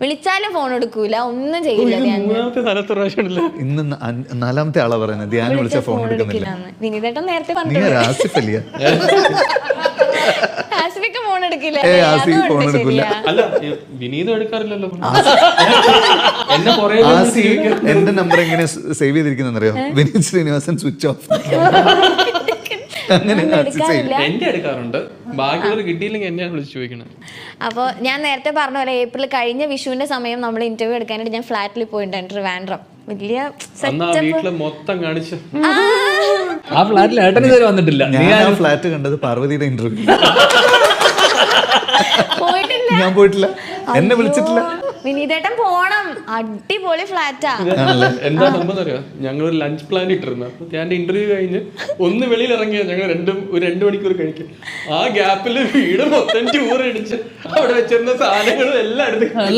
വിളിച്ചാലും ഫോൺ എടുക്കൂല, ഒന്നും ചെയ്യില്ല. ഇന്ന് 4ാമത്തെ ആളാ പറയുന്നത് ധ്യാൻ വിളിച്ച ഫോൺ എടുക്കുന്നില്ല. വിനീതേട്ടൻ നേരത്തെ നീ പറഞ്ഞു ആസിഫല്ലേ? ആസിഫിക്ക് ഫോൺ എടുക്കില്ല. ഫോൺ എടുക്കില്ല. അല്ല വിനീത് എടുക്കാറില്ലല്ലോ. എന്റെ നമ്പർ എങ്ങനെ സേവ് ചെയ്തിരിക്കുന്നറിയോ? Vineeth Sreenivasan switch off. അങ്ങനെ എന്റെ എടുക്കാറുണ്ട്, ബാക്കിയുള്ളവർ കിട്ടിയില്ലെങ്കിൽ എന്നെയാണ് വിളിച്ചു ചോദിക്കണത്. അപ്പോൾ ഞാൻ നേരത്തെ പറഞ്ഞ പോലെ ഏപ്രിൽ കഴിഞ്ഞ വിഷുവിന്റെ സമയം നമ്മൾ ഇന്റർവ്യൂ എടുക്കാനായിട്ട് ഞാൻ ഫ്ലാറ്റിൽ പോയിട്ടുണ്ട്, ട്രിവാൻഡ്രം. വലിയ വീട്ടില് മൊത്തം കാണിച്ചു. ആ ഫ്ലാറ്റിൽ ഏട്ടന് ഇതുവരെ വന്നിട്ടില്ല. ഞാൻ ഫ്ലാറ്റ് കണ്ടത് പാർവതിയുടെ ഇന്റർവ്യൂ. പോയിട്ടില്ല, ഞാൻ പോയിട്ടില്ല, എന്നെ വിളിച്ചിട്ടില്ല. വിനീതേട്ടൻ പോണം, അടിപൊളി ഫ്ലാറ്റാ. എന്താ സംഭവം അറിയാം, ഞങ്ങളൊരു ലഞ്ച് പ്ലാൻ ഇട്ടിരുന്നു. അപ്പൊ ഞാൻ ഇന്റർവ്യൂ കഴിഞ്ഞ് ഒന്ന് വെളിയിൽ ഇറങ്ങിയ ഞങ്ങൾ 2 മണിക്കൂർ കഴിക്കും. ആ ഗ്യാപ്പിൽ വീട് മൊത്തം ടൂർ അടിച്ച് അവിടെ വെച്ചിരുന്ന സാധനങ്ങളും എല്ലാം എടുത്ത്